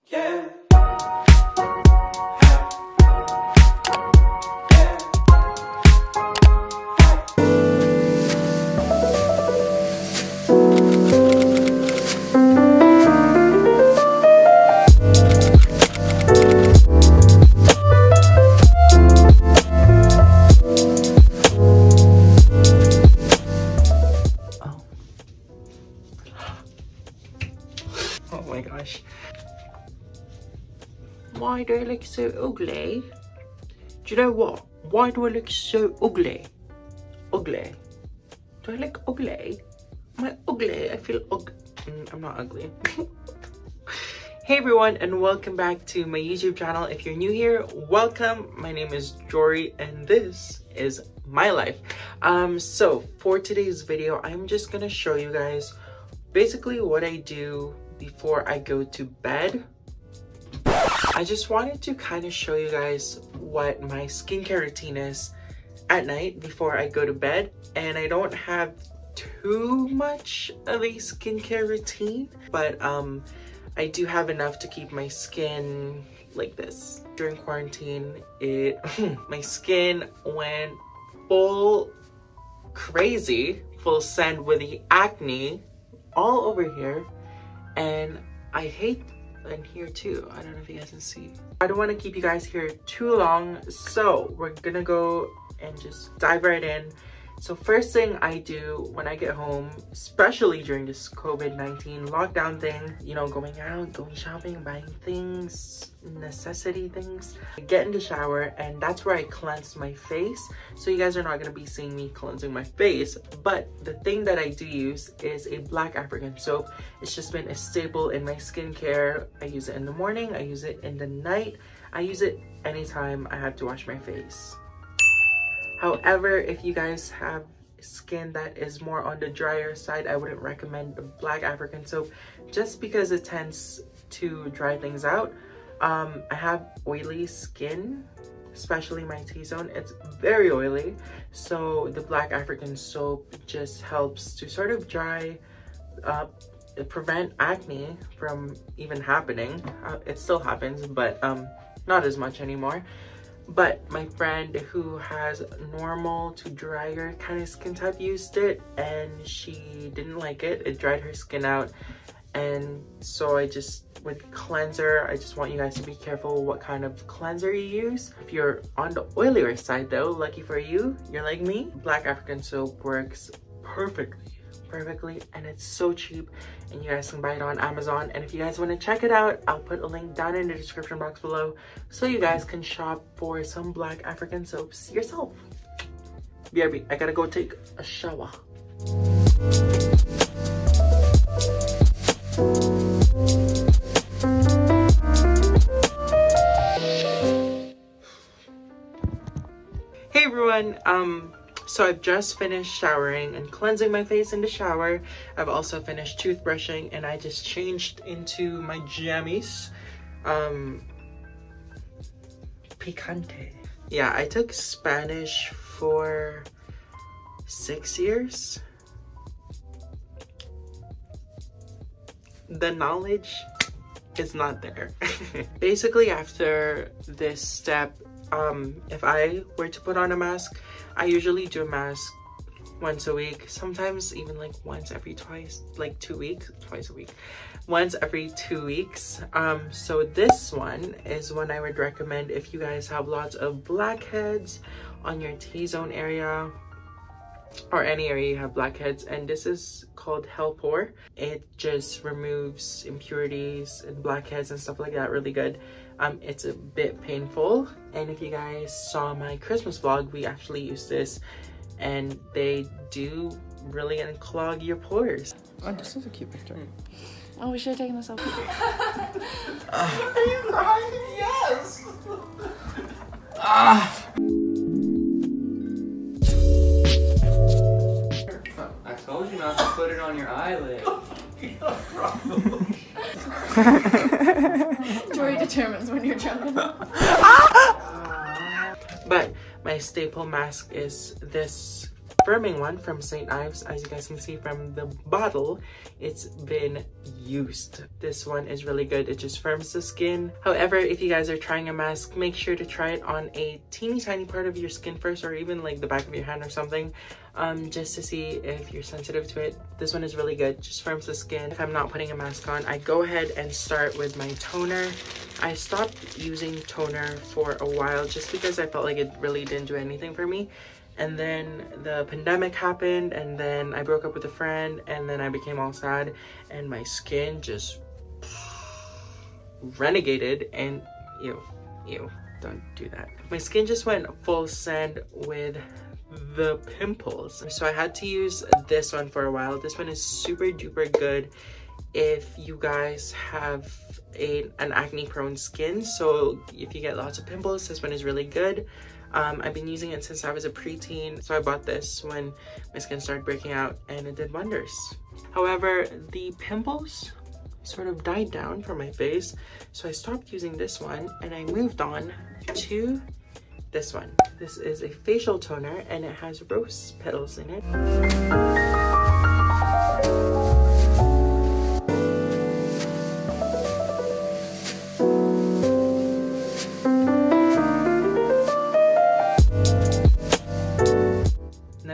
Yeah. Oh my gosh. Why do I look so ugly? Do you know what? Why do I look so ugly? Ugly. Do I look ugly? Am I ugly? I feel I'm not ugly. Hey everyone, and welcome back to my YouTube channel. If you're new here, welcome. My name is Jory and this is my life. So for today's video, I'm just gonna show you guys basically what I do before I go to bed. I just wanted to kind of show you guys what my skincare routine is at night before I go to bed. And I don't have too much of a skincare routine, but I do have enough to keep my skin like this. During quarantine, my skin went full crazy, full send with the acne all over here, and I hate in here too. I don't know if you guys can see. I don't want to keep you guys here too long, so we're gonna go and just dive right in. So first thing I do when I get home, especially during this COVID-19 lockdown thing, you know, going out, going shopping, buying things, necessity things, I get in the shower, and that's where I cleanse my face. So you guys are not going to be seeing me cleansing my face, but the thing that I do use is a black African soap. It's just been a staple in my skincare. I use it in the morning, I use it in the night, I use it anytime I have to wash my face. However, if you guys have skin that is more on the drier side, I wouldn't recommend the black African soap just because it tends to dry things out. I have oily skin, especially my T-zone. It's very oily, so the black African soap just helps to sort of dry up, prevent acne from even happening. It still happens, but not as much anymore. But my friend who has normal to drier kind of skin type used it, and she didn't like it. It dried her skin out. And so with cleanser, I just want you guys to be careful what kind of cleanser you use. If you're on the oilier side though, lucky for you, you're like me, black African soap works perfectly, and it's so cheap, and you guys can buy it on Amazon. And if you guys want to check it out, I'll put a link down in the description box below so you guys can shop for some black African soaps yourself. BRB, I gotta go take a shower. Hey everyone, so I've just finished showering and cleansing my face in the shower. I've also finished toothbrushing, and I just changed into my jammies. Picante. Yeah, I took Spanish for 6 years. The knowledge is not there. Basically, after this step, if I were to put on a mask, I usually do a mask once a week, sometimes even like once every twice a week, once every 2 weeks. So this one is one I would recommend if you guys have lots of blackheads on your T-zone area or any area you have blackheads, and this is called Helpor. It just removes impurities and blackheads and stuff like that really good. It's a bit painful, and if you guys saw my Christmas vlog, we actually used this, and they do really unclog your pores. Oh, this is a cute picture. Oh, we should have taken this selfie. Are you crying? Yes! I told you not to put it on your eyelid. Jory determines when you're drunk. But my staple mask is this firming one from St.Ives. As you guys can see from the bottle, it's been used. This one is really good. It just firms the skin. However, if you guys are trying a mask, make sure to try it on a teeny tiny part of your skin first, or even like the back of your hand or something, just to see if you're sensitive to it. This one is really good, just firms the skin. If I'm not putting a mask on, I go ahead and start with my toner. I stopped using toner for a while just because I felt like it really didn't do anything for me. And then the pandemic happened, and then I broke up with a friend, and then I became all sad, and my skin just renegaded, and ew, don't do that. My skin just went full send with the pimples. So I had to use this one for a while. This one is super duper good if you guys have an acne prone skin. So if you get lots of pimples, this one is really good. I've been using it since I was a preteen, so I bought this when my skin started breaking out, and it did wonders. However, the pimples sort of died down from my face, so I stopped using this one and I moved on to this one. This is a facial toner, and it has rose petals in it.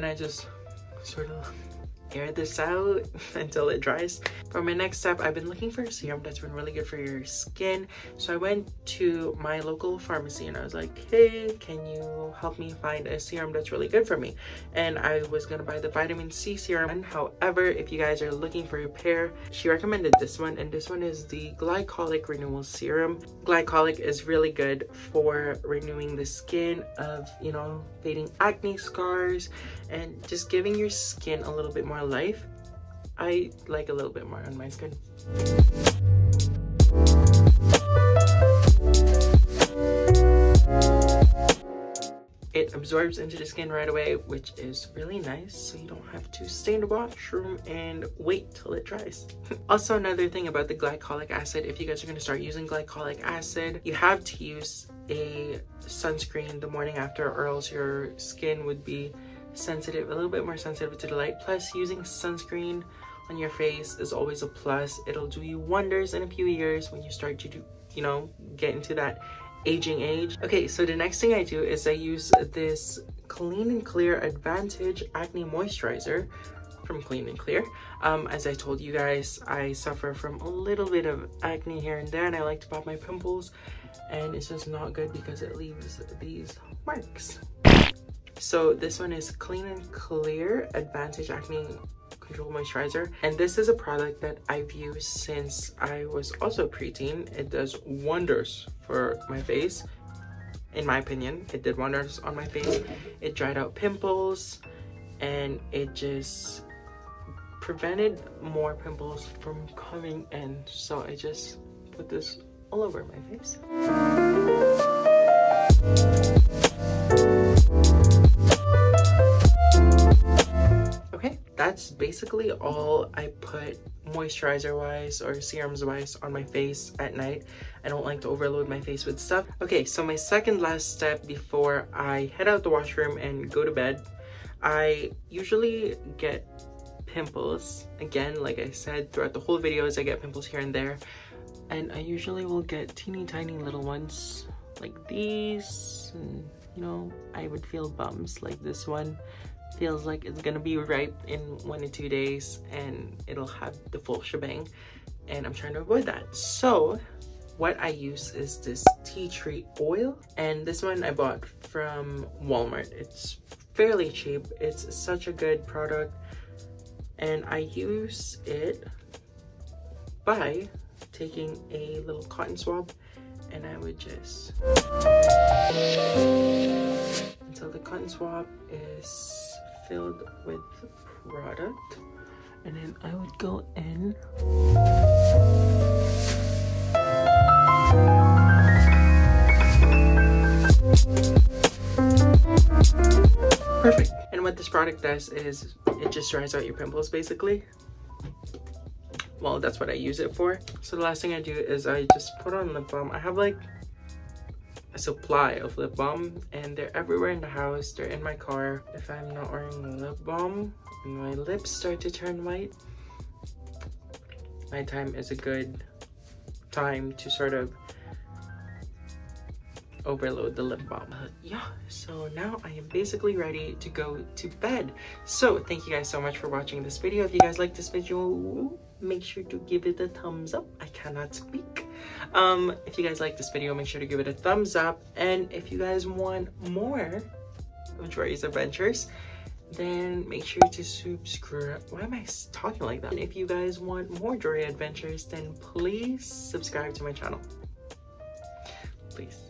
I just sort of air this out until it dries. For my next step, I've been looking for a serum that's been really good for your skin. So I went to my local pharmacy and I was like, hey, can you help me find a serum that's really good for me? And I was gonna buy the vitamin C serum. However, if you guys are looking for a pair, she recommended this one, and this one is the glycolic renewal serum. Glycolic is really good for renewing the skin of, you know, fading acne scars and just giving your skin a little bit more life. I like a little bit more on my skin. It absorbs into the skin right away, which is really nice, so you don't have to stay in the washroom and wait till it dries. Also, another thing about the glycolic acid, if you guys are going to start using glycolic acid, you have to use a sunscreen the morning after, or else your skin would be sensitive, a little bit more sensitive to the light. Plus, using sunscreen on your face is always a plus. It'll do you wonders in a few years when you start to do, you know, get into that aging age. Okay, so the next thing I do is I use this Clean and Clear Advantage Acne Moisturizer from Clean and Clear. As I told you guys, I suffer from a little bit of acne here and there, and I like to pop my pimples, and it's just not good because it leaves these marks. So this one is Clean and Clear Advantage Acne Control Moisturizer, and this is a product that I've used since I was also preteen. It does wonders for my face. In my opinion, it did wonders on my face. It dried out pimples, and it just prevented more pimples from coming in. So I just put this all over my face. Okay, that's basically all I put moisturizer wise or serums wise on my face at night. I don't like to overload my face with stuff. Okay, so my second last step before I head out the washroom and go to bed, I usually get pimples. Again, like I said throughout the whole videos, I get pimples here and there, and I usually will get teeny tiny little ones like these, and you know, I would feel bumps. Like this one feels like it's gonna be ripe in 1 to 2 days, and it'll have the full shebang, and I'm trying to avoid that. So what I use is this tea tree oil, and this one I bought from Walmart. It's fairly cheap. It's such a good product, and I use it by taking a little cotton swab, and I would just until the cotton swab is filled with product, and then I would go in perfect. And what this product does is it just dries out your pimples basically. Well, that's what I use it for. So the last thing I do is I just put on lip balm. I have like a supply of lip balm, and they're everywhere in the house. They're in my car. If I'm not wearing lip balm and my lips start to turn white, nighttime is a good time to sort of overload the lip balm. Yeah, so now I am basically ready to go to bed. So thank you guys so much for watching this video. If you guys like this video, make sure to give it a thumbs up. I cannot speak. If you guys like this video, make sure to give it a thumbs up. And if you guys want more of Jory's adventures, then make sure to subscribe. Why am I talking like that? And if you guys want more Jory adventures, then please subscribe to my channel. Please.